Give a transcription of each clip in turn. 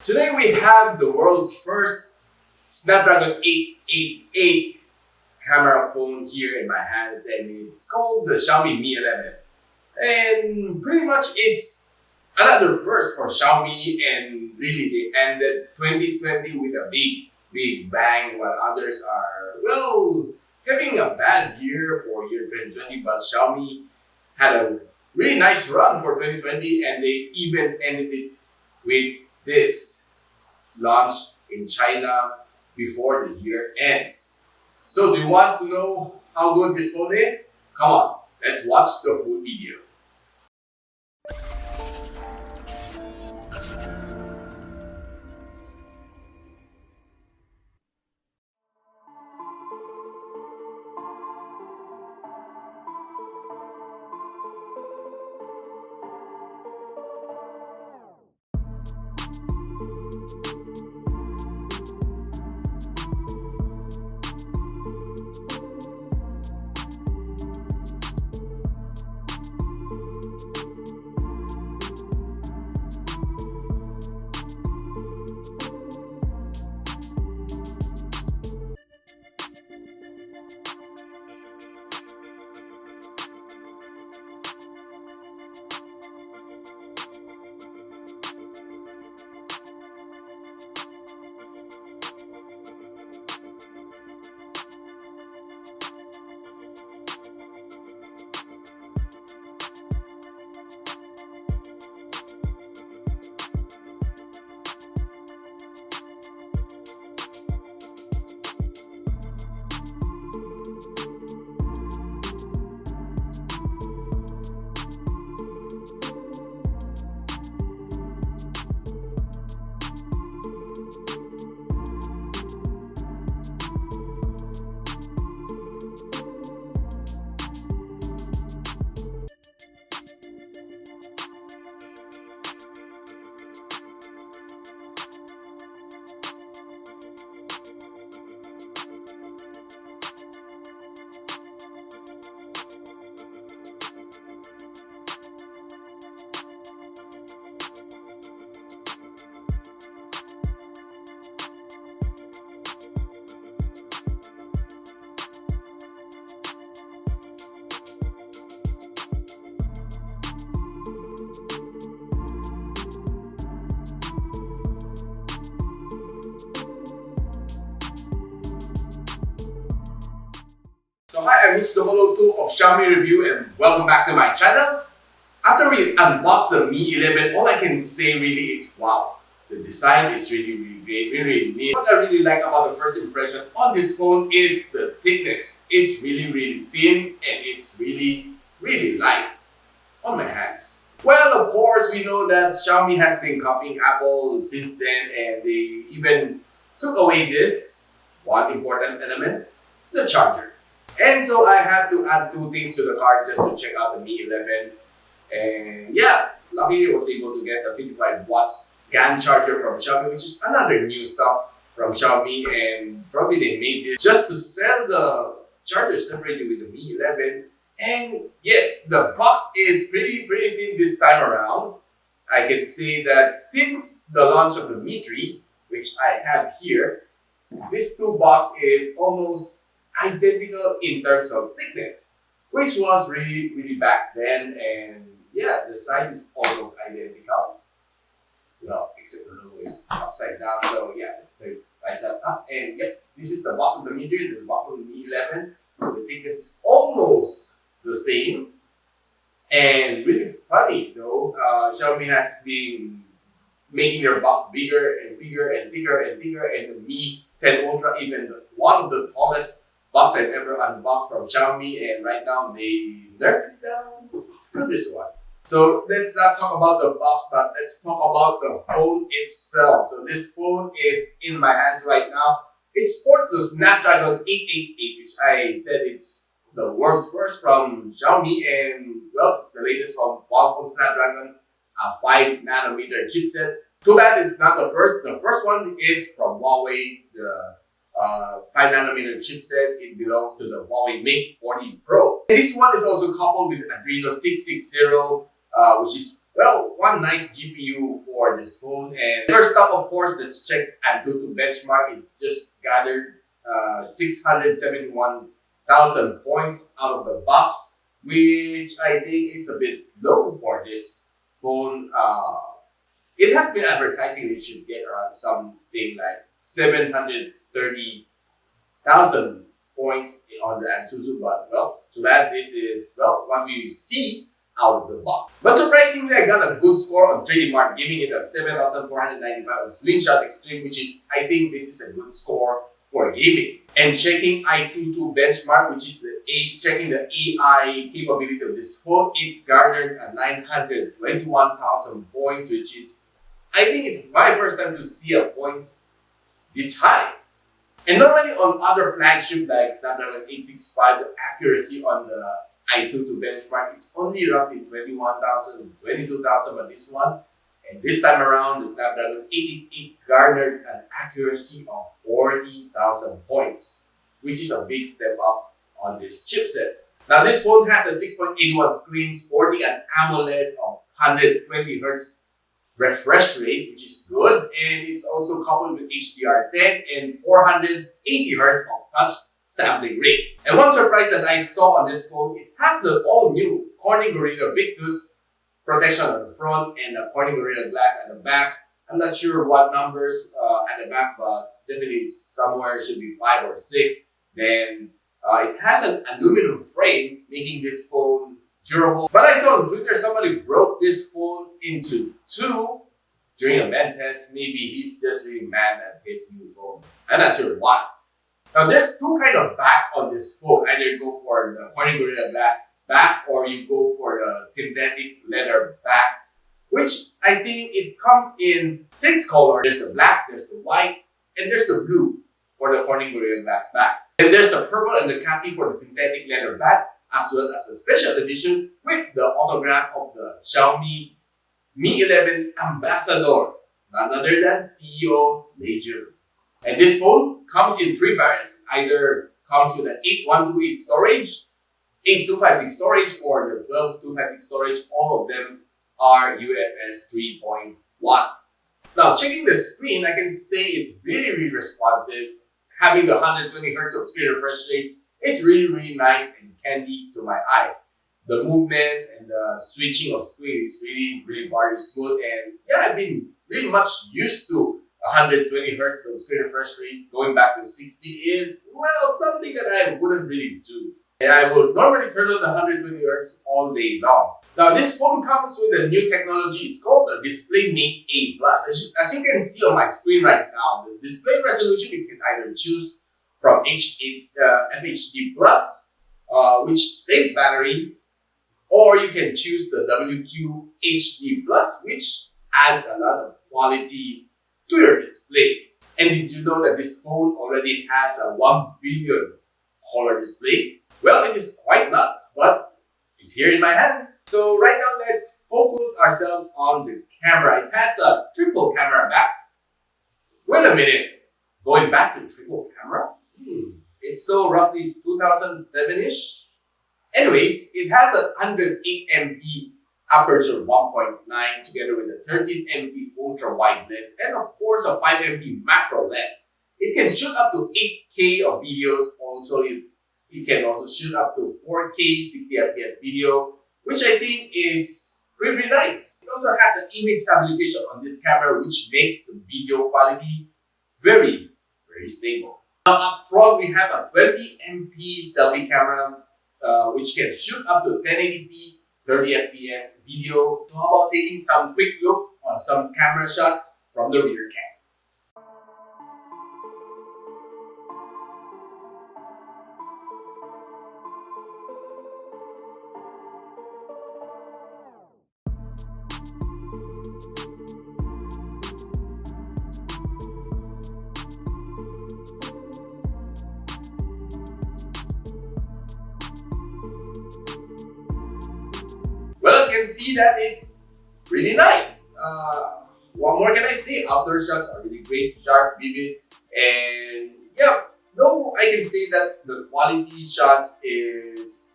Today we have the world's first Snapdragon 888 camera phone here in my hands, and it's called the Xiaomi Mi 11. And pretty much it's another first for Xiaomi, and really they ended 2020 with a big bang, while others are, well, having a bad year for year 2020, but Xiaomi had a really nice run for 2020, and they even ended it with this launch in China before the year ends. So do you want to know how good this phone is? Come on, let's watch the full video. So hi, I'm Mitch002 of Xiaomi Review, and welcome back to my channel. After we unboxed the Mi 11, all I can say really is wow. The design is really great, really neat. What I really like about the first impression on this phone is the thickness. It's really thin, and it's really light on my hands. Well, of course, we know that Xiaomi has been copying Apple since then, and they even took away this one important element, the charger. And so I have to add two things to the cart just to check out the Mi 11. And yeah, luckily I was able to get the 55 watts GAN charger from Xiaomi, which is another new stuff from Xiaomi. And probably they made this just to sell the charger separately with the Mi 11. And yes, the box is pretty thin this time around. I can say that since the launch of the Mi 3, which I have here, this two box is almost identical in terms of thickness, which was really back then, and yeah, the size is almost identical. Well, except the logo is upside down, so yeah, let's turn right side up. And yep, this is the box of the Mi 3, this is the box of the Mi 11. The thickness is almost the same, and really funny though, Xiaomi has been making their box bigger and bigger, and the Mi 10 Ultra, even one of the tallest box I've ever unboxed from Xiaomi, and right now they nerfed it down to this one. So let's not talk about the box, but let's talk about the phone itself. So this phone is in my hands right now. It sports the Snapdragon 888, which I said it's the world's first from Xiaomi, and well, it's the latest from Qualcomm Snapdragon, a 5nm chipset. Too bad it's not the first. The first one is from Huawei, the 5nm chipset. It belongs to the Huawei Mate 40 Pro. And this one is also coupled with Adreno 660, which is, well, one nice GPU for this phone. And first up, of course, let's check Antutu benchmark. It just gathered 671,000 points out of the box, which I think is a bit low for this phone. It has been advertising it should get around something like 730,000 points on the Antutu, but well, too bad this is, well, what we see out of the box. But surprisingly, I got a good score on Trading Mart, giving it a 7,495 on Slingshot Extreme, which is, I think this is a good score for gaming. And checking i22 benchmark, which is checking the AI capability of this phone, it garnered a 921,000 points, which is, I think it's my first time to see a points this high. And normally on other flagship like Snapdragon 865, the accuracy on the i22 benchmark is only roughly 21,000, 22,000, but this one, and this time around, the Snapdragon 888 garnered an accuracy of 40,000 points, which is a big step up on this chipset. Now, this phone has a 6.81 screen sporting an AMOLED of 120Hz refresh rate, which is good, and it's also coupled with HDR10 and 480Hz of touch sampling rate. And one surprise that I saw on this phone, it has the all-new Corning Gorilla Victus protection on the front and the Corning Gorilla Glass at the back. I'm not sure what numbers at the back, but definitely it's somewhere, should be 5 or 6. Then it has an aluminum frame, making this phone durable. But I saw on Twitter somebody broke this phone into two during a bend test. Maybe he's just really mad at his new phone. I'm not sure why. Now there's two kind of back on this phone. Either you go for the Corning Gorilla Glass back or you go for the synthetic leather back, which I think it comes in 6 colors. There's the black, there's the white, and there's the blue for the Corning Gorilla Glass back. And there's the purple and the khaki for the synthetic leather back, as well as a special edition with the autograph of the Xiaomi Mi 11 ambassador, none other than CEO Major. And this phone comes in 3 variants. Either comes with an 8128 storage, 8256 storage, or the 12256 storage. All of them are UFS 3.1. Now, checking the screen, I can say it's really responsive. Having the 120Hz of screen refresh rate, it's really nice and candy to my eye. The movement and the switching of screen is really very smooth. And yeah, I've been really much used to 120Hz of screen refresh rate. Going back to 60 is, well, something that I wouldn't really do. And I would normally turn on the 120Hz all day long. Now, this phone comes with a new technology. It's called the DisplayMate A+. As you can see on my screen right now, the display resolution, you can either choose from FHD+, which saves battery, or you can choose the WQHD+, which adds a lot of quality to your display. And did you know that this phone already has a 1 billion color display? Well, it is quite nuts, but it's here in my hands. So right now, let's focus ourselves on the camera. It has a triple camera back. Wait a minute, going back to triple camera? It's so roughly 2007-ish. Anyways, it has a 108MP aperture 1.9 together with a 13MP ultra wide lens and of course a 5MP macro lens. It can shoot up to 8K of videos. Also, it can also shoot up to 4K 60fps video, which I think is really nice. It also has an image stabilization on this camera, which makes the video quality very stable. Now up front, we have a 20MP selfie camera, which can shoot up to 1080p 30fps video. So how about taking some quick look on some camera shots from the rear cam? Well, you can see that it's really nice. What more can I say? Outdoor shots are really great, sharp, vivid, and yeah, though I can say that the quality shots is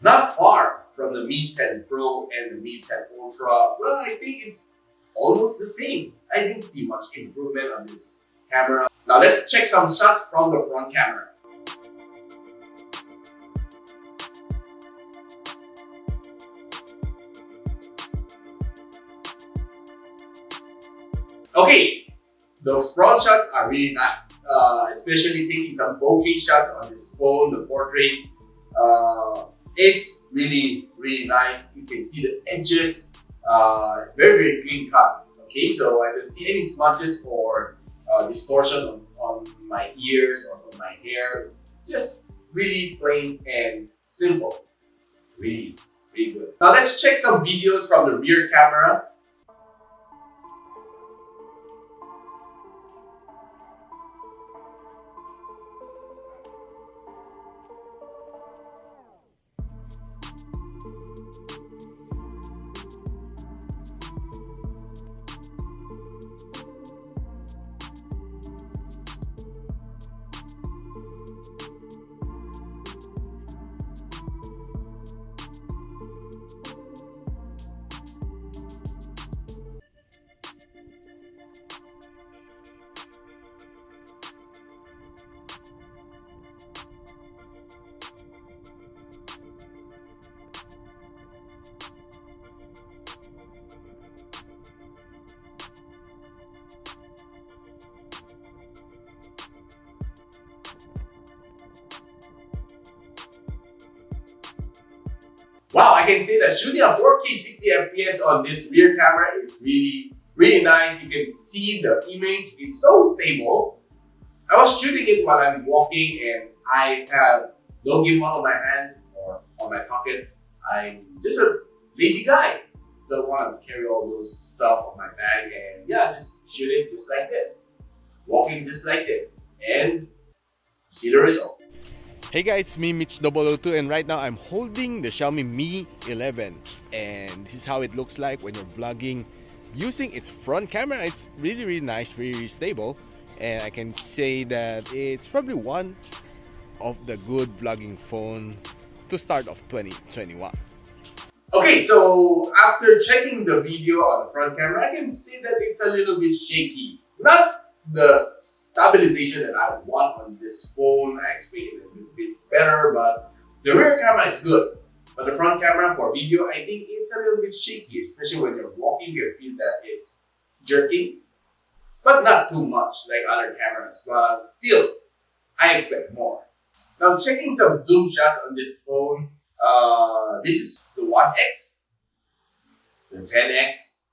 Not far from the Mi 10 Pro and the Mi 10 Ultra. Well, I think it's almost the same. I didn't see much improvement on this camera. Now let's check some shots from the front camera. Okay, those front shots are really nice, especially taking some bokeh shots on this phone, the portrait. It's really, really nice. You can see the edges, very, very clean cut. Okay, so I don't see any smudges or distortion on my ears or on my hair. It's just really plain and simple. Really, really good. Now let's check some videos from the rear camera. Wow, I can say that shooting at 4K 60 FPS on this rear camera is really, really nice. You can see the image is so stable. I was shooting it while I'm walking and I have no gimbal on my hands or on my pocket. I'm just a lazy guy. Don't want to carry all those stuff on my bag and yeah, just shoot it just like this. Walking just like this and see the result. Hey guys, it's me Mitch002 and right now I'm holding the Xiaomi Mi 11 and this is how it looks like when you're vlogging using its front camera. It's really nice, really stable, and I can say that it's probably one of the good vlogging phone to start of 2021. Okay, so after checking the video on the front camera, I can see that it's a little bit shaky. Not the stabilization that I want on this phone. I expect it a little bit better, but the rear camera is good. But the front camera for video, I think it's a little bit shaky, especially when you're walking, you feel that it's jerking. But not too much like other cameras, but still, I expect more. Now checking some zoom shots on this phone, this is the 1X, the 10X,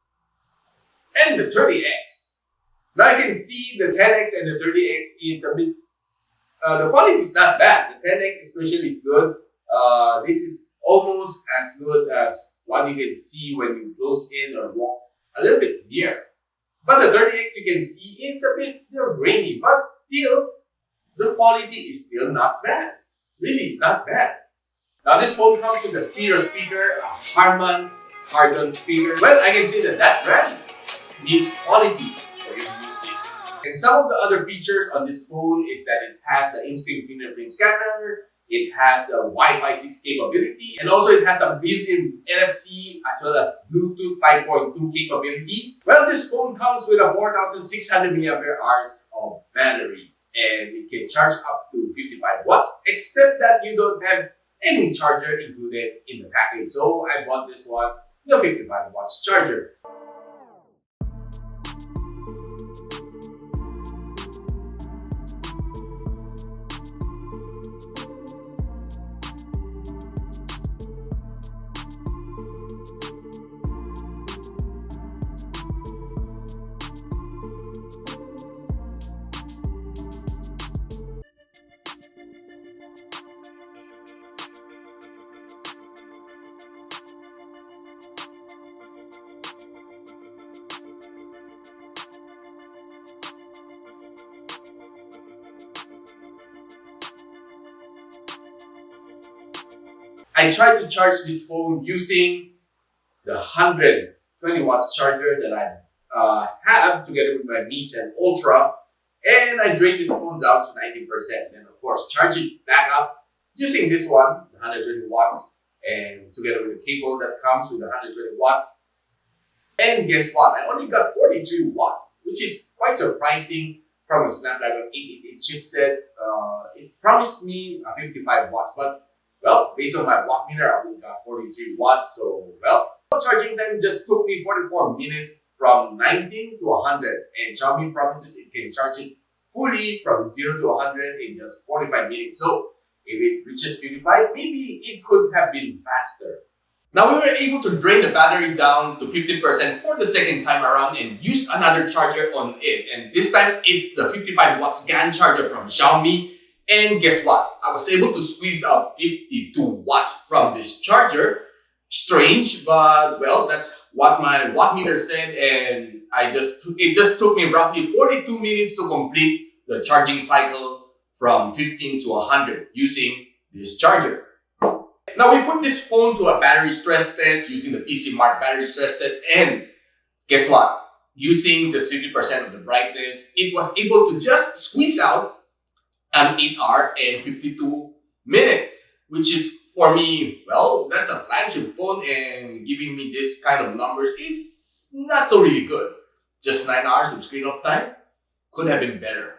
and the 30X. Now I can see the 10X and the 30X is a bit, the quality is not bad. The 10X especially is good. This is almost as good as what you can see when you close in or walk a little bit near. But the 30X you can see it's a bit grainy, but still the quality is still not bad. Really not bad. Now this phone comes with a stereo speaker, a Harman Kardon speaker. Well, I can say that that brand needs quality for your music. And some of the other features on this phone is that it has an in-screen fingerprint scanner, it has a Wi-Fi 6 capability, and also it has a built-in NFC as well as Bluetooth 5.2 capability. Well, this phone comes with a 4,600 mAh of battery, and it can charge up to 55 watts, except that you don't have any charger included in the package. So I bought this one, the 55 watts charger. I tried to charge this phone using the 120 watts charger that I have together with my Mi 10 Ultra, and I drained this phone down to 90%. And of course, charge it back up using this one, the 120 watts, and together with the cable that comes with 120 watts. And guess what? I only got 43 watts, which is quite surprising from a Snapdragon 888 chipset. It promised me 55 watts, but well, based on my watt meter, I only got 43 watts. So, well, charging time just took me 44 minutes from 19 to 100. And Xiaomi promises it can charge it fully from 0 to 100 in just 45 minutes. So, if it reaches 55, maybe it could have been faster. Now we were able to drain the battery down to 50% for the second time around and use another charger on it. And this time it's the 55 watts GAN charger from Xiaomi. And guess what? I was able to squeeze out 52 watts from this charger. Strange, but well, that's what my watt meter said, and it just took me roughly 42 minutes to complete the charging cycle from 15 to 100 using this charger. Now we put this phone to a battery stress test using the PC Mark battery stress test, and guess what? Using just 50% of the brightness, it was able to just squeeze out an 8 hour and 52 minutes, which is for me, well, that's a flagship phone, and giving me this kind of numbers is not so really good. Just 9 hours of screen off time could have been better.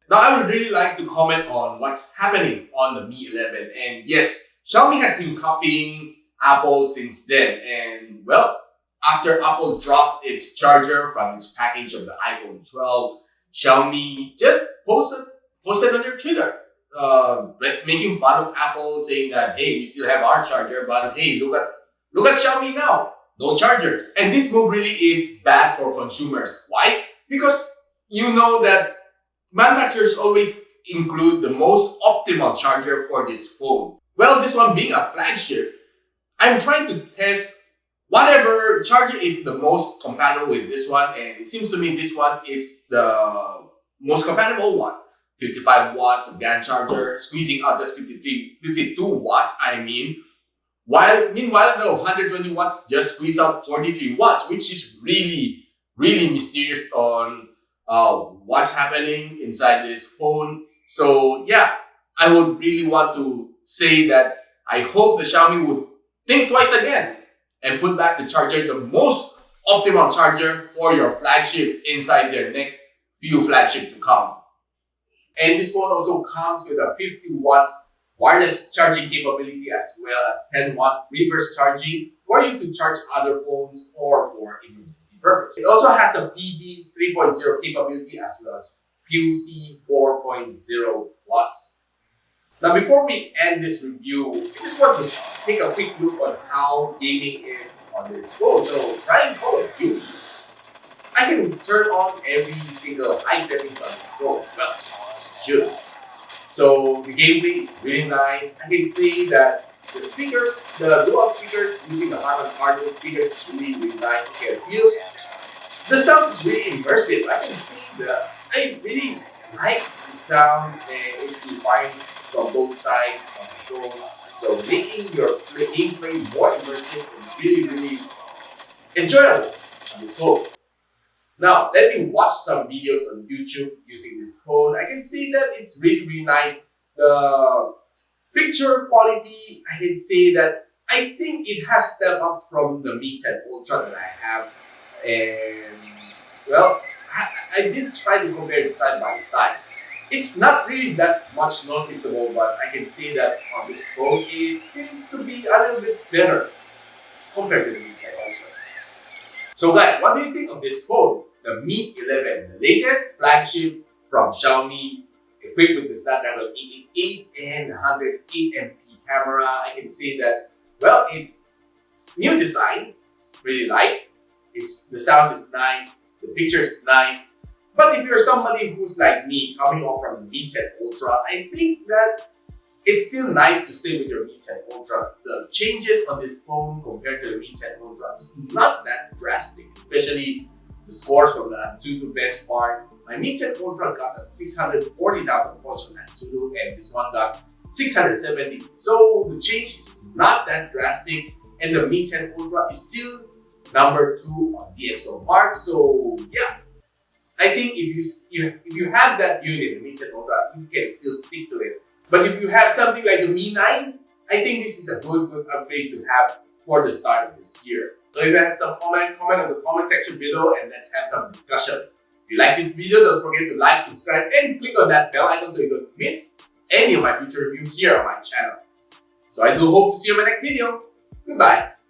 Now I would really like to comment on what's happening on the Mi 11, and yes, Xiaomi has been copying Apple since then, and well, after Apple dropped its charger from its package of the iPhone 12, Xiaomi just posted on their Twitter, making fun of Apple, saying that, hey, we still have our charger, but hey, look at Xiaomi now, no chargers. And this move really is bad for consumers. Why? Because you know that manufacturers always include the most optimal charger for this phone. Well, this one being a flagship, I'm trying to test whatever charger is the most compatible with this one, and it seems to me this one is the most compatible one. 55 watts of GAN charger, squeezing out just 52 watts, Meanwhile, the 120 watts just squeeze out 43 watts, which is really, really mysterious on what's happening inside this phone. So yeah, I would really want to say that I hope the Xiaomi would think twice again and put back the charger, the most optimal charger for your flagship inside their next few flagship to come. And this phone also comes with a 50 watts wireless charging capability as well as 10 watts reverse charging for you to charge other phones or for emergency purpose. It also has a PD 3.0 capability as well as PUC 4.0 plus. Now before we end this review, I just want to take a quick look on how gaming is on this phone. So trying Call of Duty, I can turn on every single high settings on this phone. Well, should. So the gameplay is really nice. I can see that the speakers, the dual speakers using the Harman Kardon speakers, really nice. You can feel the sound is really immersive. I can see I really like the sound, and it's refined from both sides of the phone. So making your gameplay more immersive and really, really enjoyable on this phone. Now, let me watch some videos on YouTube using this phone. I can see that it's really, really nice. The picture quality, I can say that I think it has stepped up from the Mi 10 Ultra that I have. And, well, I did try to compare it side by side. It's not really that much noticeable, but I can see that on this phone, it seems to be a little bit better compared to the Mi 10 Ultra. So guys, what do you think of this phone? The Mi 11, the latest flagship from Xiaomi, equipped with the Snapdragon 888 and 108 MP camera. I can say that, well, it's new design, it's really light, the sound is nice, the pictures is nice. But if you're somebody who's like me, coming off from the Mi 10 Ultra, I think that it's still nice to stay with your Mi 10 Ultra. The changes on this phone compared to the Mi 10 Ultra is not that drastic, especially the scores from the Antutu benchmark. My Mi 10 Ultra got a 640,000 points from Antutu, and this one got 670. So the change is not that drastic, and the Mi 10 Ultra is still number 2 on DxO Mark. So yeah, I think if you have that unit, the Mi 10 Ultra, you can still stick to it. But if you have something like the Mi 9, I think this is a good upgrade to have for the start of this year. So if you have some comment on the comment section below and let's have some discussion. If you like this video, don't forget to like, subscribe, and click on that bell icon so you don't miss any of my future reviews here on my channel. So I do hope to see you in my next video. Goodbye.